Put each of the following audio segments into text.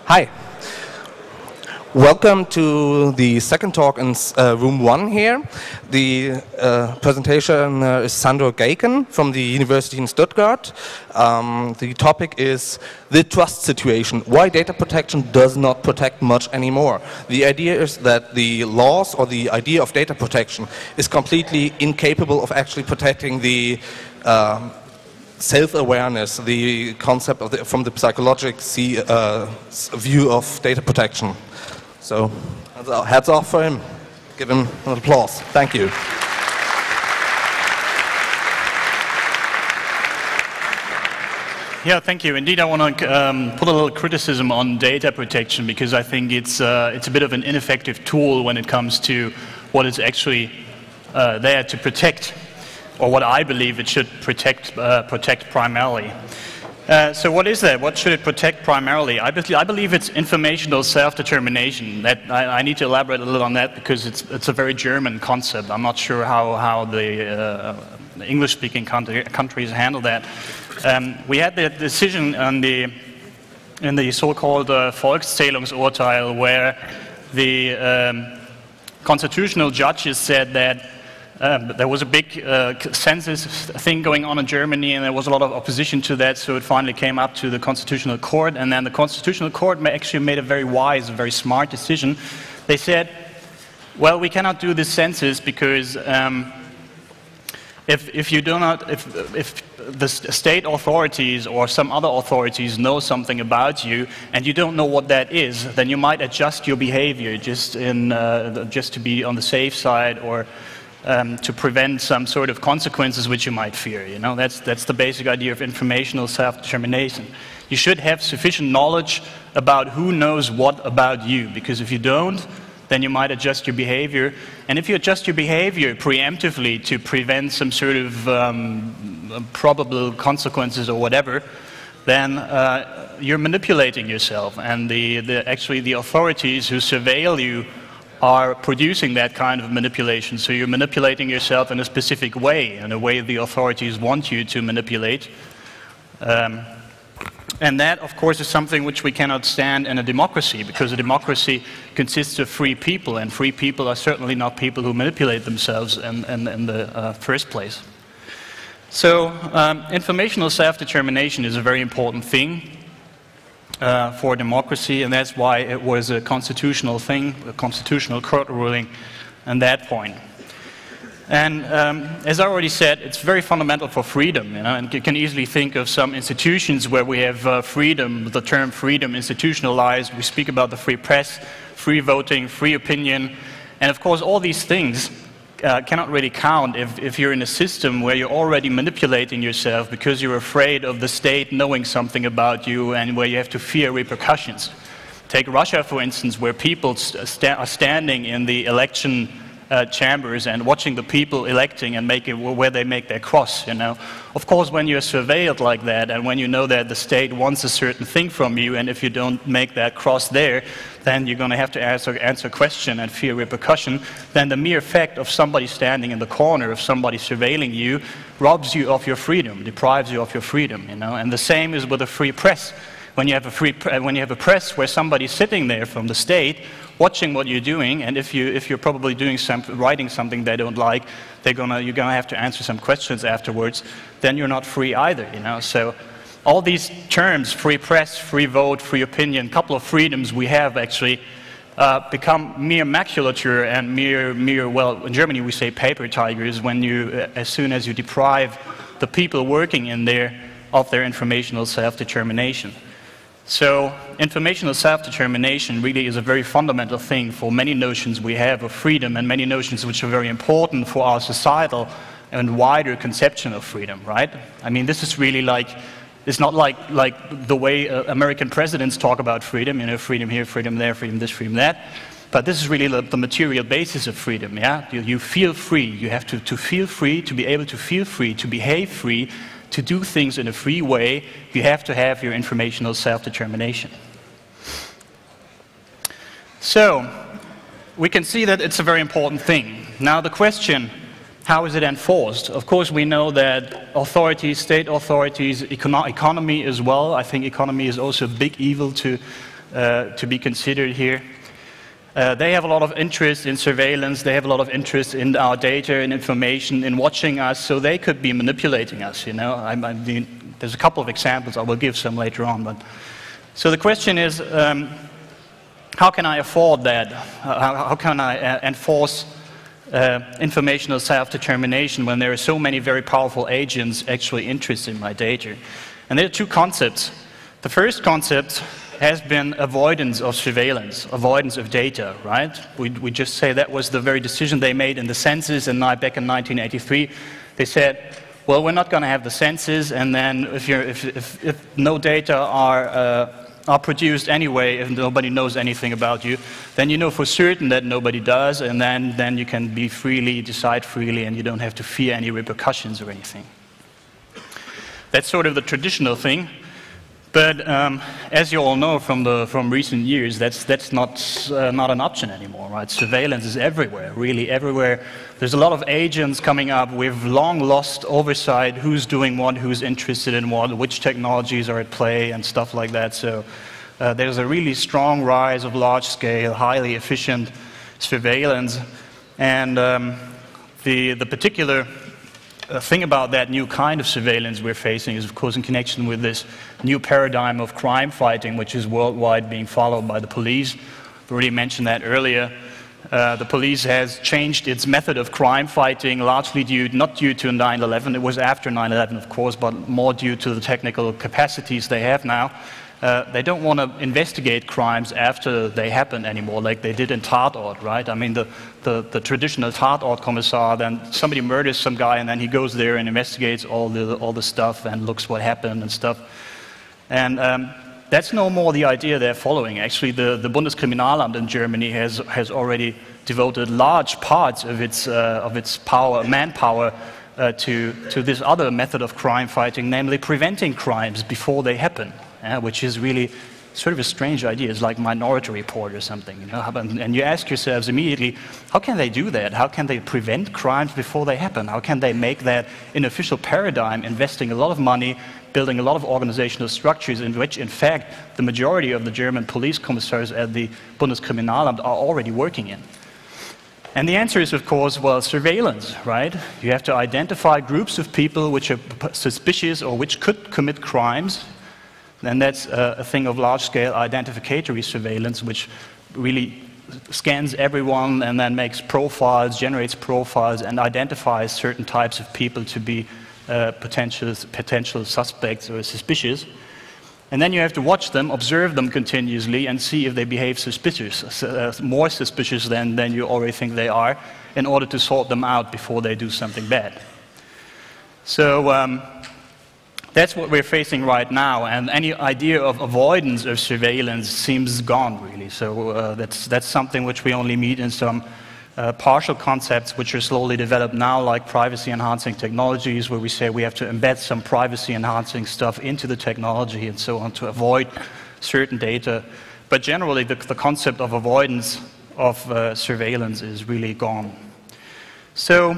Hi. Welcome to the second talk in room 1 here. The presentation is Sandro Gaycken from the University in Stuttgart. The topic is the trust situation, why data protection does not protect much anymore. The idea is that the laws or the idea of data protection is completely incapable of actually protecting the self-awareness, the concept of from the psychological view of data protection. So, hats off for him. Give him an applause. Thank you. Yeah, thank you. Indeed, I want to put a little criticism on data protection because I think it's a bit of an ineffective tool when it comes to what is actually there to protect, or what I believe it should protect primarily. So what is that? What should it protect primarily? I believe it's informational self-determination. That I need to elaborate a little on that because it's a very German concept. I'm not sure how the English-speaking countries handle that. We had the decision in the so-called Volkszählungsurteil, where the constitutional judges said that there was a big census thing going on in Germany, and there was a lot of opposition to that, so it finally came up to the Constitutional Court, and then the Constitutional Court actually made a very wise, very smart decision. They said, well, we cannot do this census because if the state authorities or some other authorities know something about you and you don't know what that is, then you might adjust your behavior just to be on the safe side, or to prevent some sort of consequences which you might fear. You know, that's the basic idea of informational self-determination. You should have sufficient knowledge about who knows what about you, because if you don't, then you might adjust your behavior. And if you adjust your behavior preemptively to prevent some sort of probable consequences or whatever, then you're manipulating yourself. And actually the authorities who surveil you are producing that kind of manipulation. So you're manipulating yourself in a specific way, in a way the authorities want you to manipulate. And that, of course, is something which we cannot stand in a democracy, because a democracy consists of free people, and free people are certainly not people who manipulate themselves in the first place. So informational self-determination is a very important thing for democracy, and that's why it was a constitutional thing, a constitutional court ruling at that point. And as I already said, it's very fundamental for freedom, you know, and you can easily think of some institutions where we have freedom, the term freedom institutionalized. We speak about the free press, free voting, free opinion, and of course all these things cannot really count if you're in a system where you're already manipulating yourself because you're afraid of the state knowing something about you and where you have to fear repercussions. Take Russia, for instance, where people are standing in the election chambers and watching the people electing and where they make their cross, you know. Of course, when you're surveilled like that, and when you know that the state wants a certain thing from you, and if you don't make that cross there, then you're going to have to answer question and fear repercussion, then the mere fact of somebody standing in the corner, of somebody surveilling you, robs you of your freedom, deprives you of your freedom, you know. And the same is with a free press. When you have a press where somebody's sitting there from the state, watching what you're doing, and if you're probably writing something they don't like, you're gonna have to answer some questions afterwards, then you're not free either, you know. So all these terms, free press, free vote, free opinion, couple of freedoms we have actually become mere maculature and mere, well, in Germany we say paper tigers, when as soon as you deprive the people working in there of their informational self-determination. So informational self-determination really is a very fundamental thing for many notions we have of freedom, and many notions which are very important for our societal and wider conception of freedom, right? I mean, this is really like, it's not like the way American presidents talk about freedom, you know, freedom here, freedom there, freedom this, freedom that. But this is really the material basis of freedom, yeah? You feel free, you have to feel free, to be able to feel free, to behave free, to do things in a free way, you have to have your informational self-determination. So, we can see that it's a very important thing. Now the question, how is it enforced? Of course we know that authorities, state authorities, economy as well, I think economy is also a big evil to to be considered here. They have a lot of interest in surveillance, they have a lot of interest in our data and information, in watching us, so they could be manipulating us, you know. I mean, there's a couple of examples, I will give some later on. But so the question is, how can I afford that? How can I enforce informational self-determination when there are so many very powerful agents actually interested in my data? And there are two concepts. The first concept has been avoidance of surveillance, avoidance of data, right? We just say that was the very decision they made in the census, and back in 1983, they said, well, we're not going to have the census, and then if no data are produced anyway, if nobody knows anything about you, then you know for certain that nobody does, and then you can be freely, decide freely, and you don't have to fear any repercussions or anything. That's sort of the traditional thing. But as you all know from recent years, that's not an option anymore, right? Surveillance is everywhere, really everywhere. There's a lot of agents coming up with long lost oversight, who's doing what, who's interested in what, which technologies are at play, and stuff like that. So there's a really strong rise of large-scale, highly efficient surveillance, and the particular thing about that new kind of surveillance we're facing is, of course, in connection with this new paradigm of crime fighting, which is worldwide being followed by the police. I've already mentioned that earlier. The police has changed its method of crime fighting, largely not due to 9/11. It was after 9/11, of course, but more due to the technical capacities they have now. They don't want to investigate crimes after they happen anymore, like they did in Tatort, right? I mean, the traditional Tatort-Kommissar, then somebody murders some guy, and then he goes there and investigates all the stuff and looks what happened and stuff. And that's no more the idea they're following. Actually, the Bundeskriminalamt in Germany has already devoted large parts of its manpower to this other method of crime fighting, namely preventing crimes before they happen. Which is really sort of a strange idea. It's like Minority Report or something, you know. And you ask yourselves immediately, how can they do that? How can they prevent crimes before they happen? How can they make that an official paradigm, investing a lot of money, building a lot of organizational structures in which, in fact, the majority of the German police commissars at the Bundeskriminalamt are already working in? And the answer is, of course, well, surveillance, right? You have to identify groups of people which are suspicious or which could commit crimes. And that's a thing of large-scale identificatory surveillance, which really scans everyone and then makes profiles, generates profiles, and identifies certain types of people to be potential suspects or suspicious. And then you have to watch them, observe them continuously, and see if they behave suspicious, more suspicious than you already think they are, in order to sort them out before they do something bad. So that's what we're facing right now, and any idea of avoidance of surveillance seems gone, really. So that's something which we only meet in some partial concepts which are slowly developed now, like privacy-enhancing technologies, where we say we have to embed some privacy-enhancing stuff into the technology and so on to avoid certain data. But generally, the concept of avoidance of surveillance is really gone. So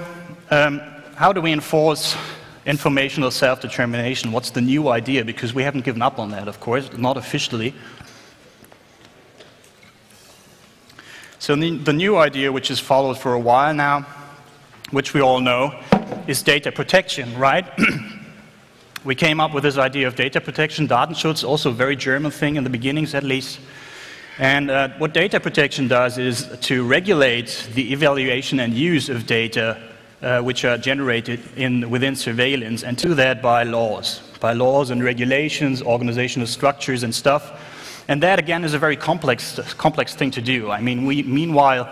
how do we enforce informational self-determination? What's the new idea? Because we haven't given up on that, of course, not officially. So the new idea, which is followed for a while now, which we all know, is data protection, right? We came up with this idea of data protection, Datenschutz, also a very German thing in the beginnings at least. And what data protection does is to regulate the evaluation and use of data which are generated within surveillance, and do that by laws and regulations, organizational structures and stuff. And that, again, is a very complex thing to do. I mean, meanwhile,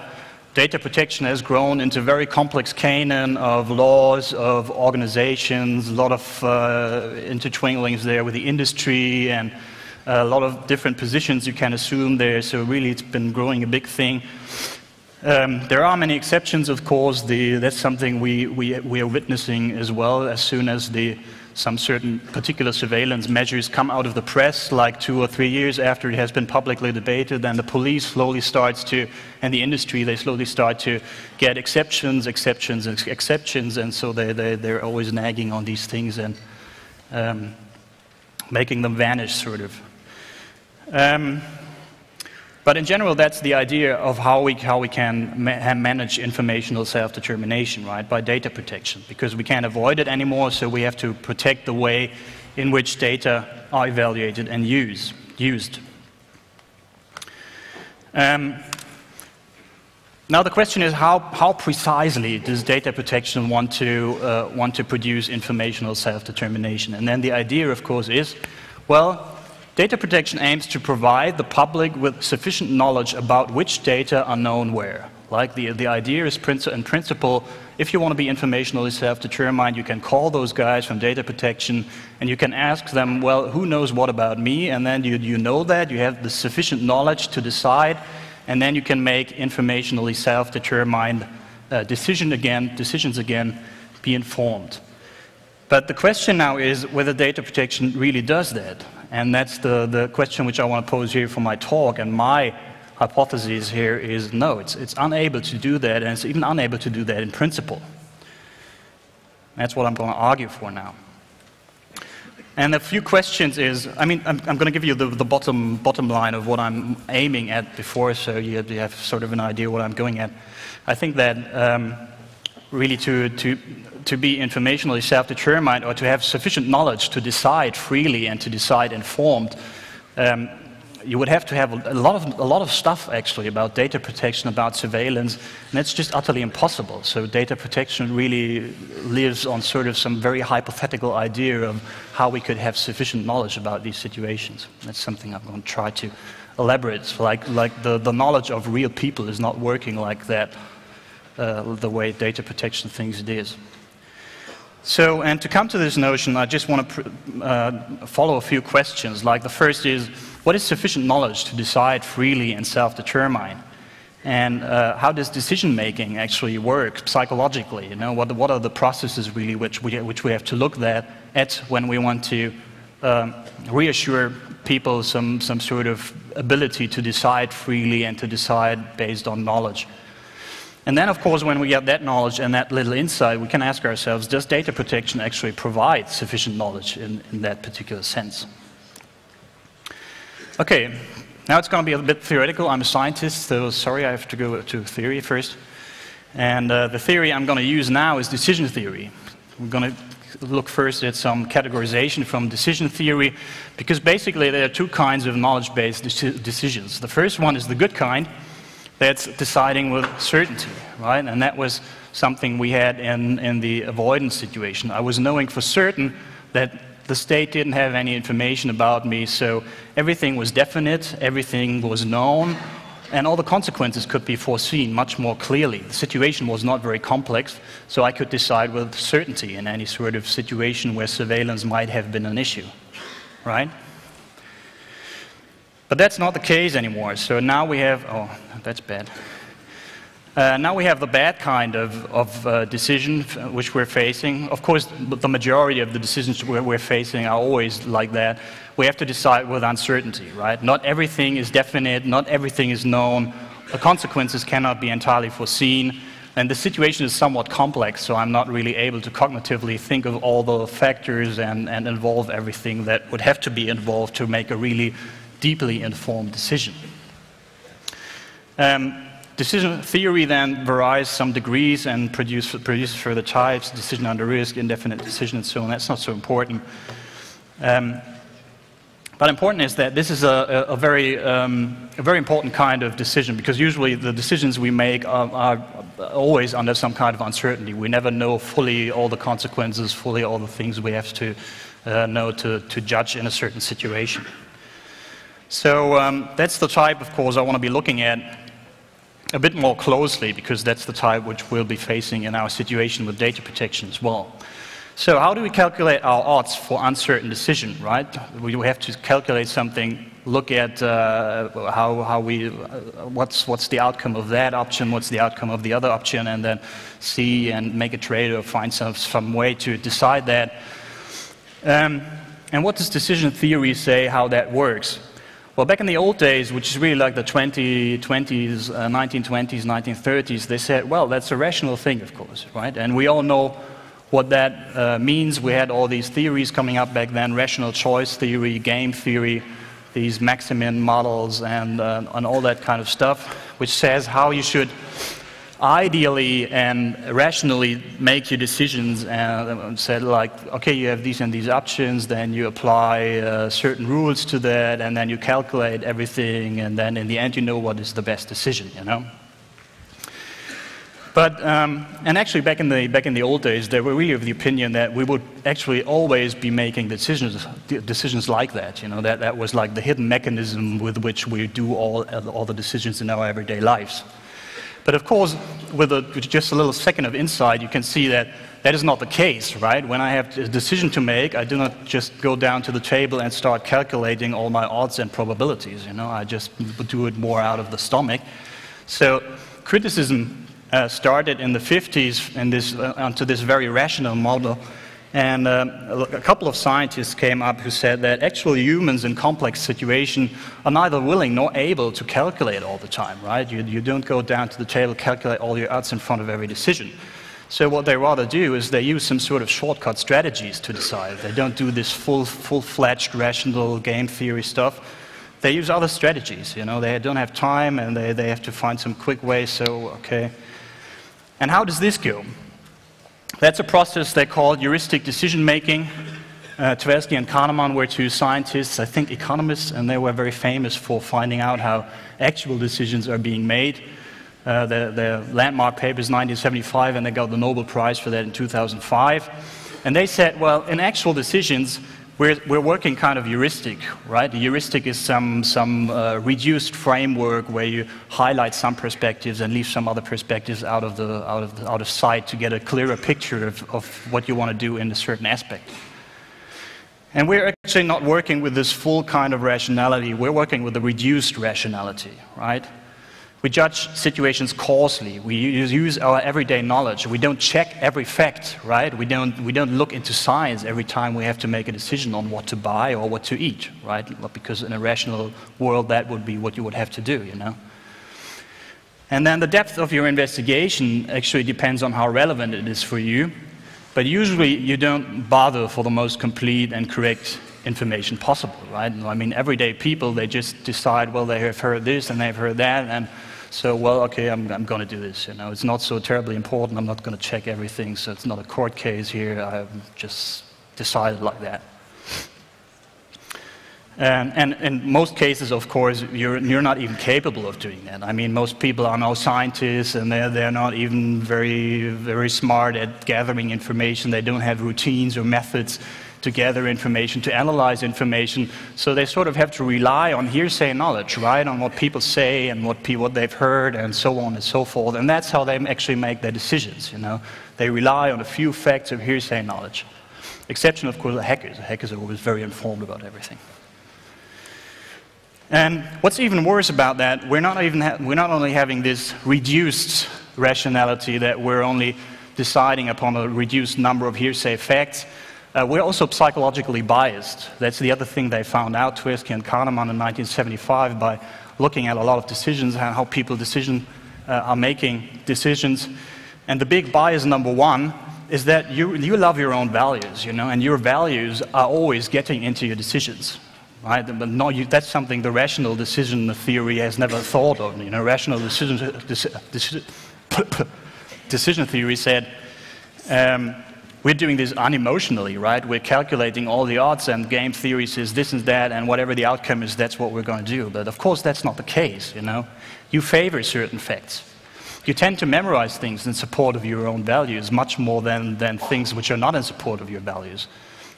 data protection has grown into a very complex canon of laws, of organizations, a lot of intertwinings there with the industry, and a lot of different positions you can assume there. So really, it's been growing a big thing. There are many exceptions, of course. That's something we are witnessing as well. As soon as some certain particular surveillance measures come out of the press, like 2 or 3 years after it has been publicly debated, then the police slowly starts to, and the industry, they slowly start to get exceptions, and so they're always nagging on these things and making them vanish, sort of. But in general, that's the idea of how we can manage informational self-determination, right, by data protection, because we can't avoid it anymore, so we have to protect the way in which data are evaluated and used. Now the question is, how precisely does data protection want to produce informational self-determination? And then the idea, of course, is, well, data protection aims to provide the public with sufficient knowledge about which data are known where. Like the idea is, in principle, if you want to be informationally self-determined, you can call those guys from data protection and you can ask them, well, who knows what about me? And then you know that, you have the sufficient knowledge to decide, and then you can make informationally self-determined decisions again, be informed. But the question now is whether data protection really does that. And that's the question which I want to pose here for my talk. And my hypothesis here is no, it's unable to do that, and it's even unable to do that in principle. That's what I'm going to argue for now. And a few questions is, I mean, I'm going to give you the bottom line of what I'm aiming at before, so you have sort of an idea what I'm going at. I think that really to be informationally self-determined, or to have sufficient knowledge to decide freely and to decide informed, you would have to have a lot of stuff actually about data protection, about surveillance, and that's just utterly impossible. So data protection really lives on sort of some very hypothetical idea of how we could have sufficient knowledge about these situations. That's something I'm going to try to elaborate. So like the knowledge of real people is not working like that, the way data protection thinks it is. So, and to come to this notion, I just want to follow a few questions. Like the first is, what is sufficient knowledge to decide freely and self-determine? And how does decision-making actually work psychologically? You know, what are the processes really which we have to look at when we want to reassure people some sort of ability to decide freely and to decide based on knowledge? And then, of course, when we get that knowledge and that little insight, we can ask ourselves, does data protection actually provide sufficient knowledge in that particular sense? Okay, now it's going to be a bit theoretical. I'm a scientist, so sorry, I have to go to theory first. And the theory I'm going to use now is decision theory. We're going to look first at some categorization from decision theory, because basically there are two kinds of knowledge-based decisions. The first one is the good kind. That's deciding with certainty, right? And that was something we had in the avoidance situation. I was knowing for certain that the state didn't have any information about me, so everything was definite, everything was known, and all the consequences could be foreseen much more clearly. The situation was not very complex, so I could decide with certainty in any sort of situation where surveillance might have been an issue, right? But that's not the case anymore. So now we have, oh, that's bad. Now we have the bad kind of decision which we're facing. Of course, the majority of the decisions we're facing are always like that. We have to decide with uncertainty, right? Not everything is definite, not everything is known. The consequences cannot be entirely foreseen. And the situation is somewhat complex, so I'm not really able to cognitively think of all the factors and involve everything that would have to be involved to make a really deeply informed decision. Decision theory then varies some degrees and produces further types: decision under risk, indefinite decision, and so on. That's not so important. But important is that this is a very important kind of decision, because usually the decisions we make are always under some kind of uncertainty. We never know fully all the consequences, fully all the things we have to know to judge in a certain situation. So that's the type, of course, I want to be looking at a bit more closely, because that's the type which we'll be facing in our situation with data protection as well. So how do we calculate our odds for uncertain decision, right? We have to calculate something, look at what's the outcome of that option, what's the outcome of the other option, and then see and make a trade or find some way to decide that. And what does decision theory say how that works? Well, back in the old days, which is really like the 1920s, 1930s, they said, well, that's a rational thing, of course, right? And we all know what that means. We had all these theories coming up back then: rational choice theory, game theory, these maximum models and all that kind of stuff, which says how you should ideally and rationally make your decisions, and said like, okay, you have these and these options, then you apply certain rules to that, and then you calculate everything, and then in the end you know what is the best decision, you know. But and actually back in the old days, they were really of the opinion that we would actually always be making decisions like that, you know. That was like the hidden mechanism with which we do all the decisions in our everyday lives. But of course, with just a little second of insight, you can see that that is not the case, right? When I have a decision to make, I do not just go down to the table and start calculating all my odds and probabilities, you know. I just do it more out of the stomach. So criticism started in the 50s onto this very rational model. And a couple of scientists came up who said that actually humans in complex situations are neither willing nor able to calculate all the time, right? You don't go down to the table, calculate all your odds in front of every decision. So what they rather do is they use some sort of shortcut strategies to decide. They don't do this full-fledged rational game theory stuff. They use other strategies, you know. They don't have time and they have to find some quick way, so okay. And how does this go? That's a process they call heuristic decision-making. Tversky and Kahneman were two scientists, I think economists, and they were very famous for finding out how actual decisions are being made. The landmark paper is 1975, and they got the Nobel Prize for that in 2005. And they said, well, in actual decisions, we're working kind of heuristic, right? The heuristic is some reduced framework where you highlight some perspectives and leave some other perspectives out of sight to get a clearer picture of what you want to do in a certain aspect. And we're actually not working with this full kind of rationality. We're working with a reduced rationality, right? We judge situations causally. We use our everyday knowledge. We don't check every fact, right? We don't look into science every time we have to make a decision on what to buy or what to eat, right? Because in a rational world, that would be what you would have to do, you know? And then the depth of your investigation actually depends on how relevant it is for you. But usually, you don't bother for the most complete and correct information possible, right? I mean, everyday people, they just decide, well, they have heard this and they've heard that, and so, well, okay, I'm going to do this, you know. It's not so terribly important. I'm not going to check everything, so it's not a court case here. I've just decided like that. And in most cases, of course, you're not even capable of doing that. I mean, most people are no scientists, and they're not even very, very smart at gathering information. They don't have routines or methods to gather information, to analyze information. So they sort of have to rely on hearsay knowledge, right? On what people say and what they've heard and so on and so forth. And that's how they actually make their decisions, you know. They rely on a few facts of hearsay knowledge. Exception, of course, the hackers. The hackers are always very informed about everything. And what's even worse about that, we're not only having this reduced rationality that we're only deciding upon a reduced number of hearsay facts, we're also psychologically biased. That's the other thing they found out, Tversky and Kahneman in 1975, by looking at a lot of decisions and how people are making decisions. And the big bias number one is that you love your own values, you know, and your values are always getting into your decisions, right? But no, that's something the rational decision theory has never thought of. You know, rational decision theory said, we're doing this unemotionally, right? We're calculating all the odds, and game theory says this and that, and whatever the outcome is, that's what we're going to do. But of course, that's not the case, you know. You favor certain facts. You tend to memorize things in support of your own values much more than things which are not in support of your values.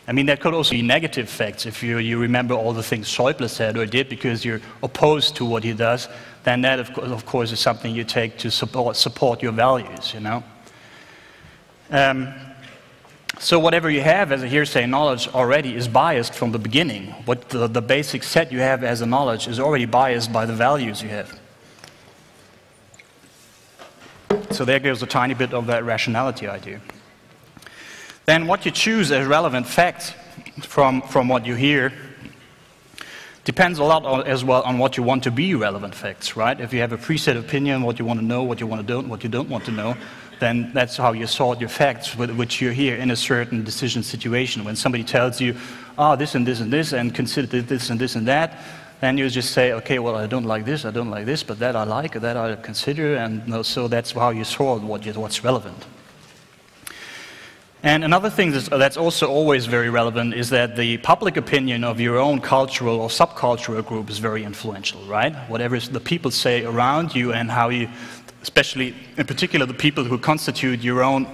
I mean, that could also be negative facts. If you remember all the things Schäuble said or did because you're opposed to what he does, then that, of course, is something you take to support your values, you know. So whatever you have as a hearsay knowledge already is biased from the beginning. What the basic set you have as a knowledge is already biased by the values you have. So there goes a tiny bit of that rationality idea. Then what you choose as relevant facts from what you hear depends a lot as well on what you want to be relevant facts, right? If you have a preset opinion, what you want to know, what you don't want to know, then that's how you sort your facts, which you hear in a certain decision situation. When somebody tells you, oh, this and this and this, and consider this and this and that, then you just say, okay, well, I don't like this, but that I like, that I consider, and so that's how you sort what's relevant. And another thing that's also always very relevant is that the public opinion of your own cultural or subcultural group is very influential, right? Whatever the people say around you and how you, especially in particular the people who constitute your own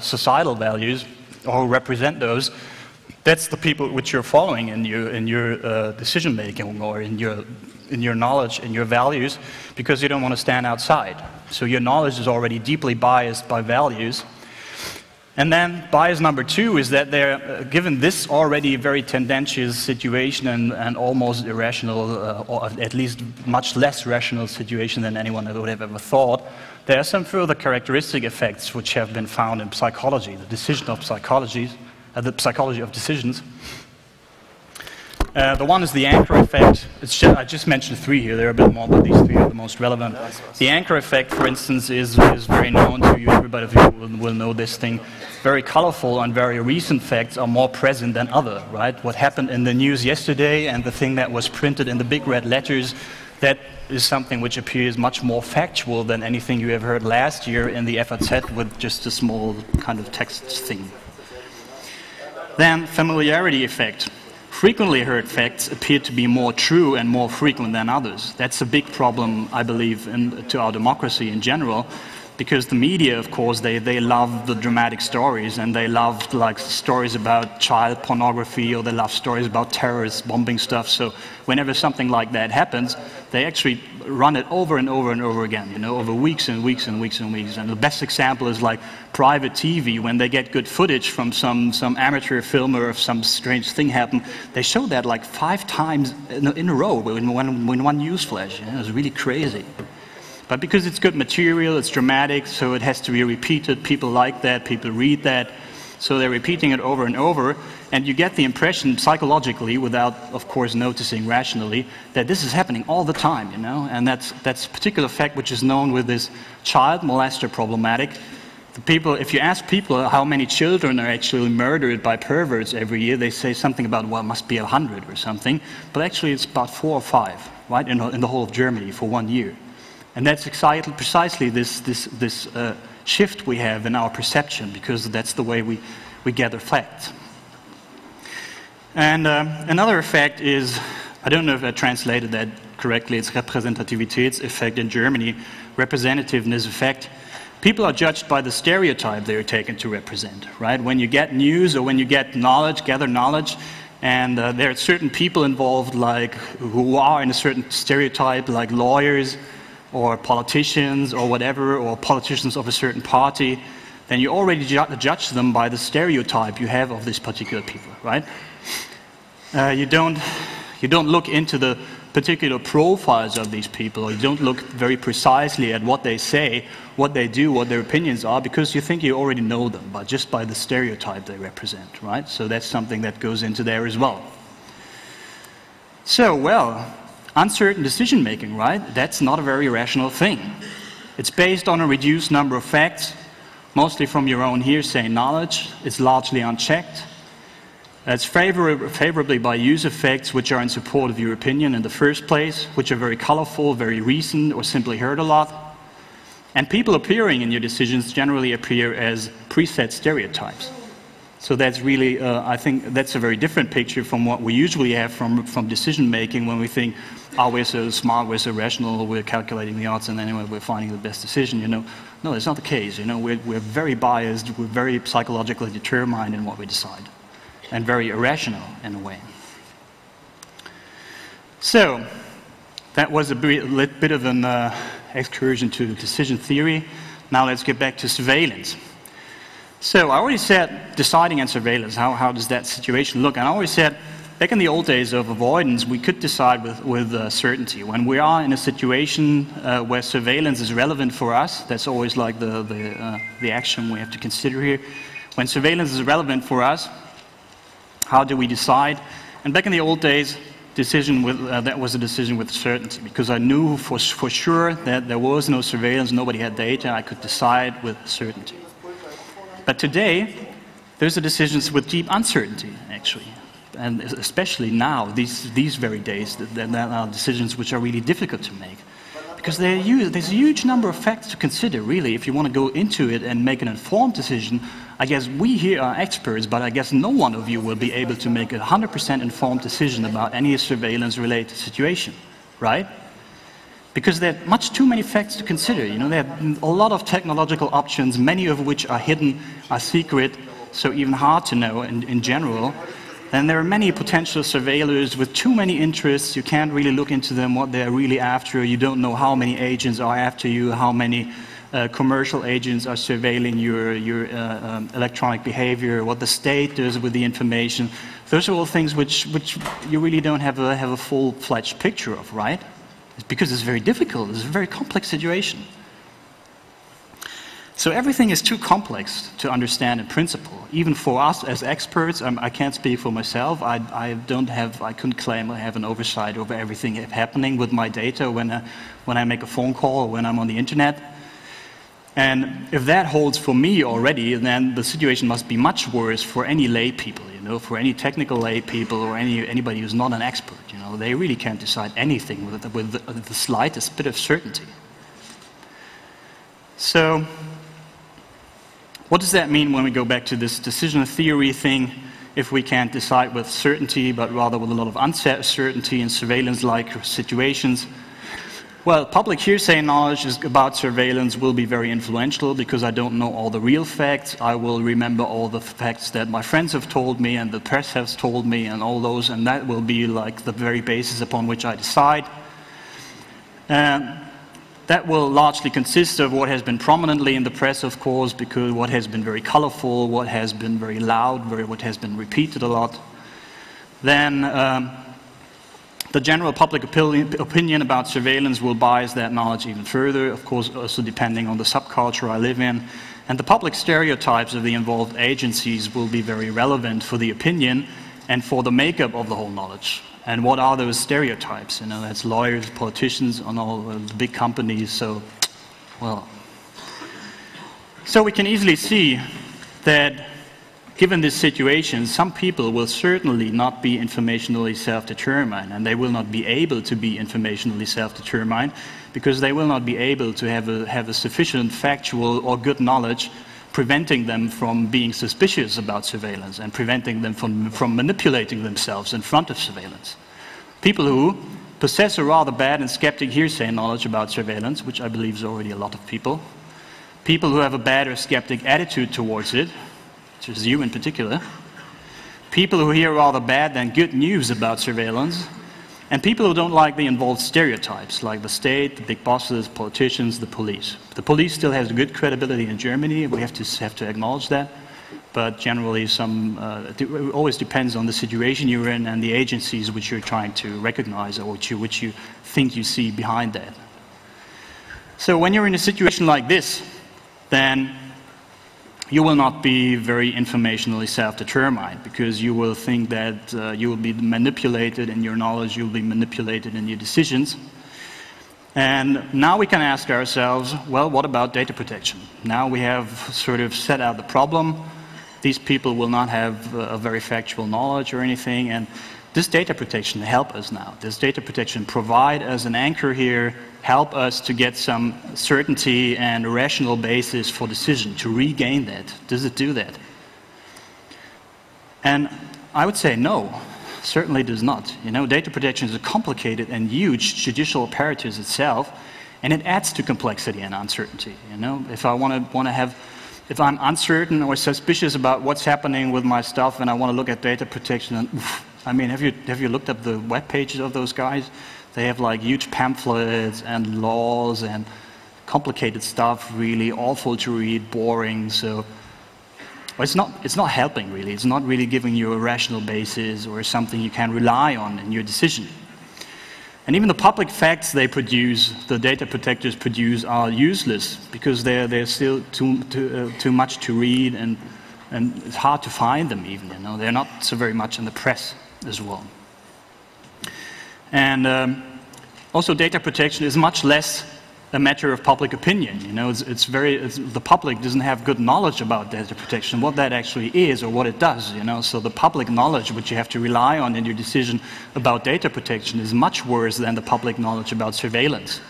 societal values or represent those, that's the people which you're following in your decision making or in your knowledge and your values, because you don't want to stand outside. So your knowledge is already deeply biased by values. And then bias number two is that they're given this already very tendentious situation and almost irrational, or at least much less rational situation than anyone would have ever thought. There are some further characteristic effects which have been found in psychology, the psychology of decisions. The one is the anchor effect. I just mentioned three here. There are a bit more, but these three are the most relevant. The anchor effect, for instance, is very known to you. Everybody of you will know this thing. Very colorful and very recent facts are more present than other, right? What happened in the news yesterday and the thing that was printed in the big red letters, that is something which appears much more factual than anything you have heard last year in the FAZ with just a small kind of text thing. Then familiarity effect. Frequently heard facts appear to be more true and more frequent than others. That's a big problem, I believe, to our democracy in general, because the media, of course, they love the dramatic stories, and they love like stories about child pornography, or they love stories about terrorists bombing stuff. So whenever something like that happens, they actually run it over and over and over again, you know, over weeks and weeks and weeks and weeks. And the best example is like private TV. When they get good footage from some amateur filmer of some strange thing happened, they show that like 5 times in a row in one news flash. You know, it's really crazy. But because it's good material, it's dramatic, so it has to be repeated. People like that, people read that, so they're repeating it over and over, and you get the impression psychologically, without, of course, noticing rationally, that this is happening all the time, you know, and that's a particular fact which is known with this child molester problematic. The people, if you ask people how many children are actually murdered by perverts every year, they say something about, well, it must be 100 or something, but actually it's about 4 or 5, right, in the whole of Germany for 1 year. And that's precisely this shift we have in our perception, because that's the way we gather facts. And another effect is, I don't know if I translated that correctly, it's Repräsentativitätseffekt in Germany, representativeness effect. People are judged by the stereotype they're taken to represent, right? When you get news or when you get knowledge, gather knowledge, and there are certain people involved like who are in a certain stereotype, like lawyers, or politicians, or whatever, or politicians of a certain party, then you already judge them by the stereotype you have of these particular people, right? You don't look into the particular profiles of these people, or you don't look very precisely at what they say, what they do, what their opinions are, because you think you already know them, but just by the stereotype they represent, right? So that's something that goes into there as well. So, well, uncertain decision-making, right? That's not a very rational thing. It's based on a reduced number of facts, mostly from your own hearsay knowledge. It's largely unchecked. It's favorably by use of facts which are in support of your opinion in the first place, which are very colorful, very recent, or simply heard a lot. And people appearing in your decisions generally appear as preset stereotypes. So that's really, I think that's a very different picture from what we usually have from decision-making when we think, oh, we're so smart, we're so rational, we're calculating the odds, and anyway, we're finding the best decision, you know. No, that's not the case, you know. We're very biased, we're very psychologically determined in what we decide, and very irrational in a way. So, that was a bit of an excursion to decision theory. Now let's get back to surveillance. So I already said deciding and surveillance, how does that situation look? And I always said, back in the old days of avoidance, we could decide with certainty. When we are in a situation where surveillance is relevant for us, that's always like the action we have to consider here. When surveillance is relevant for us, how do we decide? And back in the old days, that was a decision with certainty, because I knew for sure that there was no surveillance, nobody had data, I could decide with certainty. But today, there's a decision with deep uncertainty, actually. and especially now, these very days, that are decisions which are really difficult to make. Because there's a huge number of facts to consider, really, if you want to go into it and make an informed decision. I guess we here are experts, but I guess no one of you will be able to make a 100% informed decision about any surveillance-related situation, right? Because there are much too many facts to consider. You know, there are a lot of technological options, many of which are hidden, are secret, so even hard to know in general. And there are many potential surveillors with too many interests. You can't really look into them, what they're really after. You don't know how many agents are after you, how many commercial agents are surveilling your electronic behavior, what the state does with the information. Those are all things which you really don't have a full-fledged picture of, right? It's because it's very difficult. It's a very complex situation. So everything is too complex to understand in principle. Even for us as experts, I can't speak for myself. I couldn't claim I have an oversight over everything happening with my data when I make a phone call or when I'm on the internet. And if that holds for me already, then the situation must be much worse for any lay people, you know, for any technical lay people or anybody who's not an expert. You know, they really can't decide anything with the slightest bit of certainty. So, what does that mean when we go back to this decision theory thing, if we can't decide with certainty, but rather with a lot of uncertainty in surveillance-like situations? Well, public hearsay knowledge about surveillance will be very influential because I don't know all the real facts. I will remember all the facts that my friends have told me and the press has told me and all those, and that will be like the very basis upon which I decide. That will largely consist of what has been prominently in the press, of course, because what has been very colorful, what has been very loud, what has been repeated a lot. Then the general public opinion about surveillance will bias that knowledge even further, of course, also depending on the subculture I live in. And the public stereotypes of the involved agencies will be very relevant for the opinion and for the makeup of the whole knowledge. And what are those stereotypes? You know, that's lawyers, politicians, and all the big companies. So, well, so we can easily see that given this situation, some people will certainly not be informationally self-determined, and they will not be able to be informationally self-determined because they will not be able to have a sufficient factual or good knowledge preventing them from being suspicious about surveillance and preventing them from manipulating themselves in front of surveillance. People who possess a rather bad and skeptic hearsay knowledge about surveillance, which I believe is already a lot of people. People who have a bad or skeptic attitude towards it, which is you in particular. People who hear rather bad than good news about surveillance. And people who don't like the involved stereotypes, like the state, the big bosses, politicians, the police. The police still has good credibility in Germany, we have to acknowledge that. But generally, it always depends on the situation you're in and the agencies which you're trying to recognize or which you think you see behind that. So when you're in a situation like this, then you will not be very informationally self-determined because you will think that you will be manipulated in your knowledge, you'll be manipulated in your decisions. And now we can ask ourselves, well, what about data protection? Now we have sort of set out the problem. These people will not have a very factual knowledge or anything, and this data protection help us now. This data protection provide us an anchor here, help us to get some certainty and a rational basis for decision, to regain that. Does it do that? And I would say no, certainly does not. You know, data protection is a complicated and huge judicial apparatus itself, and it adds to complexity and uncertainty. You know, if I'm uncertain or suspicious about what's happening with my stuff and I want to look at data protection, and I mean, have you looked up the web pages of those guys? They have like huge pamphlets and laws and complicated stuff, really awful to read, boring. So it's not helping really. It's not really giving you a rational basis or something you can rely on in your decision. And even the public facts they produce, the data protectors produce, are useless because they're still too much to read and it's hard to find them even. You know, they're not so very much in the press as well. And also data protection is much less a matter of public opinion. You know, the public doesn't have good knowledge about data protection, what that actually is or what it does. You know, so the public knowledge which you have to rely on in your decision about data protection is much worse than the public knowledge about surveillance.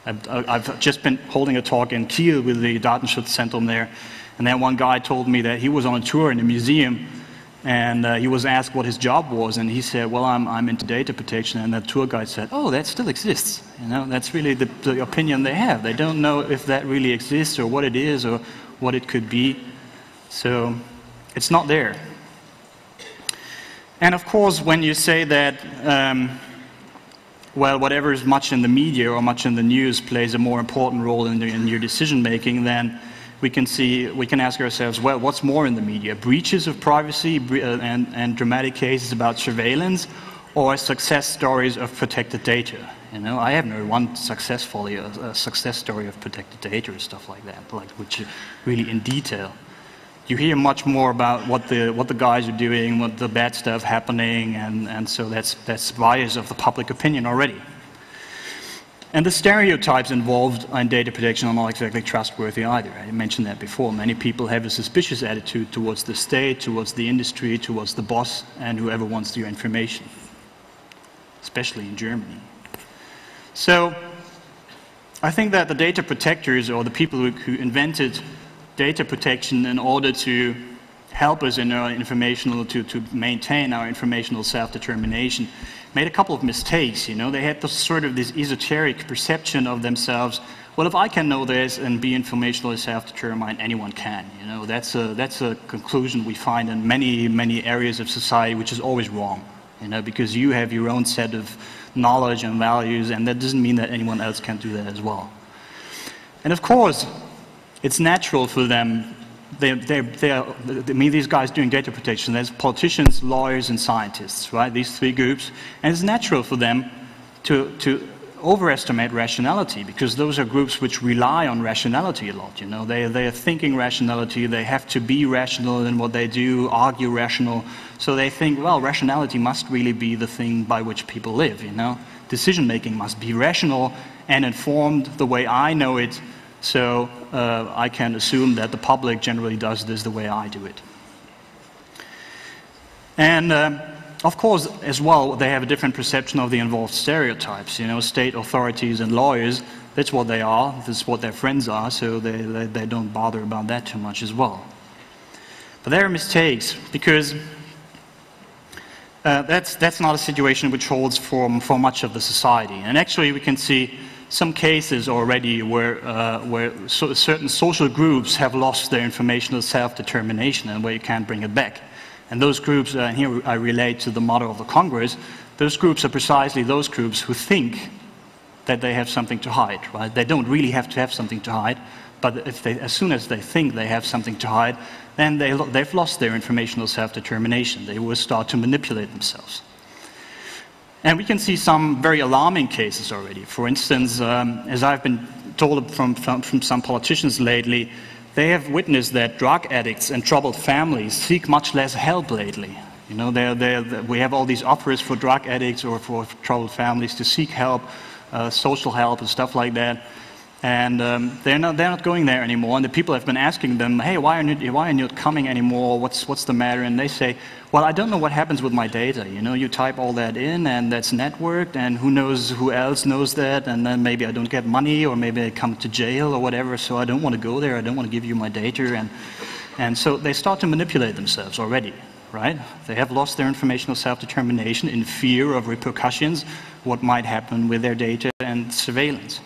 I've just been holding a talk in Kiel with the Datenschutzzentrum there, and then one guy told me that he was on a tour in a museum. And he was asked what his job was, and he said, well, I'm into data protection. And the tour guide said, oh, that still exists. You know, that's really the opinion they have. They don't know if that really exists or what it is or what it could be. So it's not there. And of course, when you say that, well, whatever is much in the media or much in the news plays a more important role in your decision making, then we can ask ourselves, well, what's more in the media? Breaches of privacy and dramatic cases about surveillance, or success stories of protected data? You know, I haven't heard one success story of protected data or stuff like that, like which really in detail. You hear much more about what the guys are doing, what the bad stuff happening, and so that's bias of the public opinion already. And the stereotypes involved in data protection are not exactly trustworthy either. I mentioned that before. Many people have a suspicious attitude towards the state, towards the industry, towards the boss, and whoever wants your information, especially in Germany. So I think that the data protectors, or the people who invented data protection in order to help us in our informational, to maintain our informational self-determination, made a couple of mistakes. You know, they had this esoteric perception of themselves. Well, if I can know this and be informationally self-determined, anyone can. You know, that's a conclusion we find in many areas of society, which is always wrong. You know, because you have your own set of knowledge and values, and that doesn't mean that anyone else can do that as well. And of course, it's natural for them. These guys doing data protection, there's politicians, lawyers, and scientists, right? These three groups. And it's natural for them to overestimate rationality, because those are groups which rely on rationality a lot. You know, they are thinking rationality, they have to be rational in what they do, argue rational. So they think, well, rationality must really be the thing by which people live, you know? Decision making must be rational and informed the way I know it. So I can assume that the public generally does this the way I do it. And of course, as well, they have a different perception of the involved stereotypes. You know, state authorities and lawyers, that's what they are, that's what their friends are, so they don't bother about that too much as well. But there are mistakes, because that's not a situation which holds for much of the society. And actually, we can see some cases already where certain social groups have lost their informational self-determination and where you can't bring it back. And those groups, and here I relate to the motto of the Congress, those groups are precisely those groups who think that they have something to hide, right? They don't really have to have something to hide, but as soon as they think they have something to hide, then they've lost their informational self-determination. They will start to manipulate themselves. And we can see some very alarming cases already. For instance, as I've been told from some politicians lately, they have witnessed that drug addicts and troubled families seek much less help lately. You know, we have all these offers for drug addicts or for troubled families to seek help, social help and stuff like that. And they're not going there anymore. And the people have been asking them, hey, why are you not coming anymore? What's the matter? And they say, well, I don't know what happens with my data. You know, you type all that in, and that's networked, and who knows who else knows that, and then maybe I don't get money, or maybe I come to jail or whatever, so I don't want to go there, I don't want to give you my data. And so they start to manipulate themselves already, right? They have lost their informational self-determination in fear of repercussions, what might happen with their data and surveillance.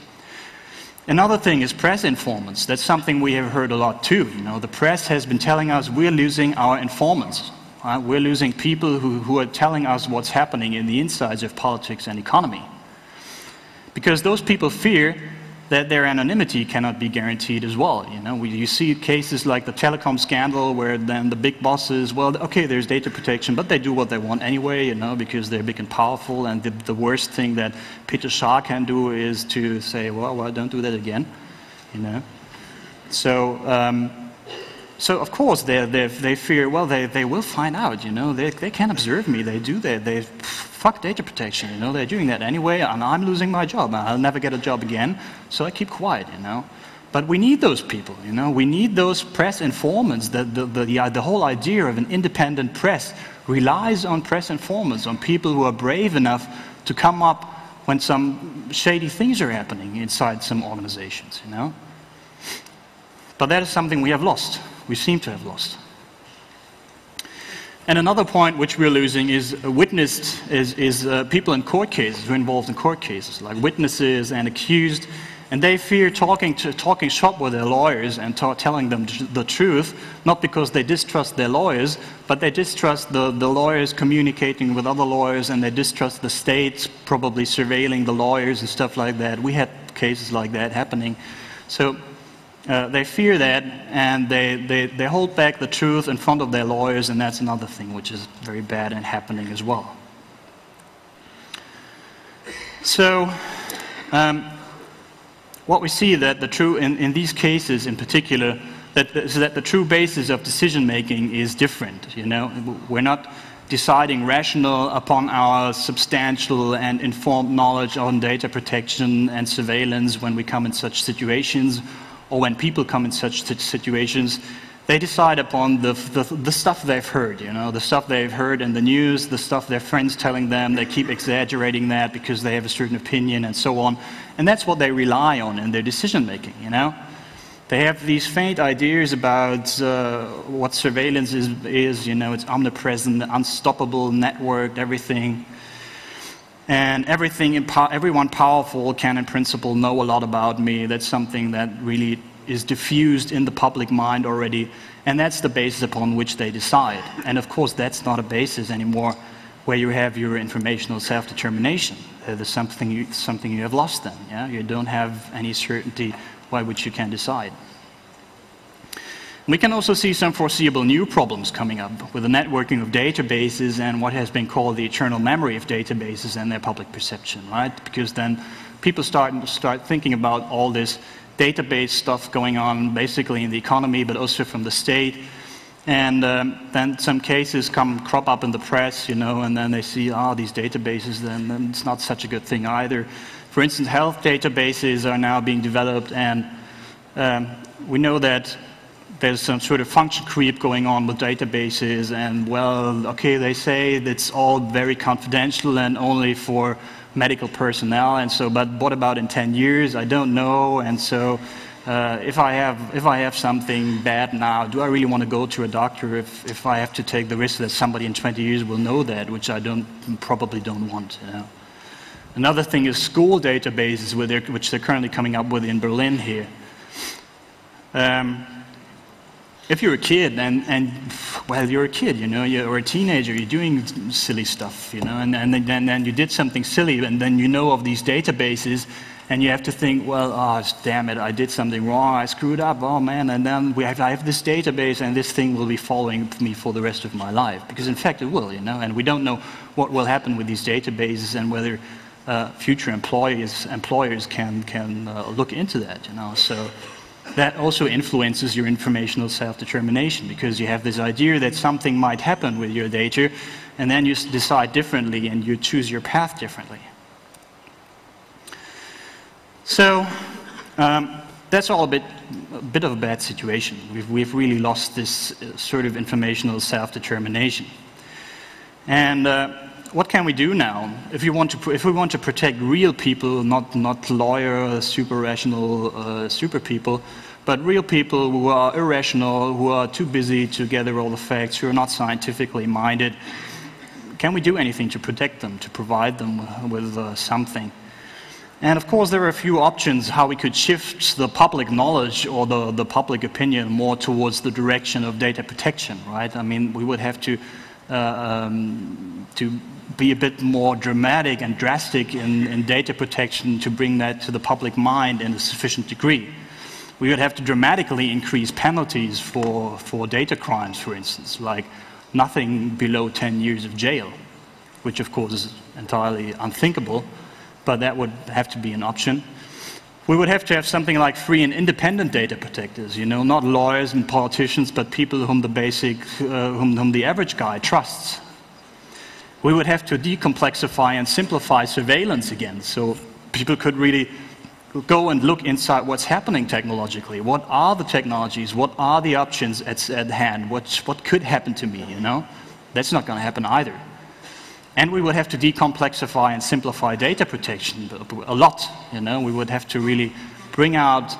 Another thing is press informants. That's something we have heard a lot too. You know, the press has been telling us we're losing our informants. We're losing people who are telling us what's happening in the insides of politics and economy. Because those people fear that their anonymity cannot be guaranteed as well. You know, you see cases like the telecom scandal where then the big bosses, well, okay, there's data protection, but they do what they want anyway, you know, because they're big and powerful, and the worst thing that Peter Shah can do is to say, well, don't do that again, you know. So So of course they fear, well, they will find out, you know, they can observe me, they do that, they fuck data protection, you know, they're doing that anyway, and I'm losing my job, I'll never get a job again, so I keep quiet, you know. But we need those people, you know, we need those press informants. The whole idea of an independent press relies on press informants, on people who are brave enough to come up when some shady things are happening inside some organizations, you know. But that is something we have lost. We seem to have lost. And another point which we're losing is people in court cases, who are involved in court cases, like witnesses and accused, and they fear talking shop with their lawyers and telling them the truth, not because they distrust their lawyers, but they distrust the lawyers communicating with other lawyers, and they distrust the states probably surveilling the lawyers and stuff like that. We had cases like that happening. So they fear that, and they hold back the truth in front of their lawyers, and that's another thing which is very bad and happening as well. So what we see that in these cases in particular, that the true basis of decision making is different. You know, we're not deciding rational upon our substantial and informed knowledge on data protection and surveillance when we come in such situations, or when people come in such situations. They decide upon the stuff they've heard, you know, the stuff they've heard in the news, the stuff their friends telling them. They keep exaggerating that because they have a certain opinion and so on. And that's what they rely on in their decision making, you know. They have these faint ideas about what surveillance is, you know, it's omnipresent, unstoppable, networked, everything. And everyone powerful can, in principle, know a lot about me. That's something that really is diffused in the public mind already, and that's the basis upon which they decide. And of course, that's not a basis anymore where you have your informational self-determination. There's something you have lost then. Yeah? You don't have any certainty by which you can decide. We can also see some foreseeable new problems coming up with the networking of databases and what has been called the eternal memory of databases and their public perception, right? Because then people start thinking about all this database stuff going on basically in the economy, but also from the state. And then some cases crop up in the press, you know, and then they see, these databases, then it's not such a good thing either. For instance, health databases are now being developed, and we know that there's some sort of function creep going on with databases, and well, okay, they say that's all very confidential and only for medical personnel, and so, but what about in 10 years? I don't know, and so if I have something bad now, do I really want to go to a doctor if I have to take the risk that somebody in 20 years will know that, which I probably don't want, you know? Another thing is school databases, which they're currently coming up with in Berlin here. If you're a kid, and well, you're a kid, you know, you're a teenager, you're doing silly stuff, you know, and then you did something silly, and then you know of these databases, and you have to think, well, damn it, I did something wrong, I screwed up, oh man, and then I have this database, and this thing will be following me for the rest of my life, because in fact it will, you know, and we don't know what will happen with these databases and whether future employers can look into that, you know, so. That also influences your informational self-determination, because you have this idea that something might happen with your data, and then you decide differently and you choose your path differently. So that's all a bit of a bad situation. We've really lost this sort of informational self-determination. And what can we do now? If we want to protect real people, not lawyer, super rational, super people, but real people who are irrational, who are too busy to gather all the facts, who are not scientifically minded, can we do anything to protect them, to provide them with something? And of course, there are a few options how we could shift the public knowledge or the public opinion more towards the direction of data protection, right? I mean, we would have to be a bit more dramatic and drastic in data protection to bring that to the public mind in a sufficient degree. We would have to dramatically increase penalties for data crimes, for instance, like nothing below 10 years of jail, which of course is entirely unthinkable, but that would have to be an option. We would have to have something like free and independent data protectors, you know, not lawyers and politicians, but people whom whom the average guy trusts. We would have to decomplexify and simplify surveillance again, so people could really go and look inside what's happening technologically. What are the technologies? What are the options at hand? What could happen to me, you know? That's not going to happen either. And we would have to decomplexify and simplify data protection a lot, you know? We would have to really bring out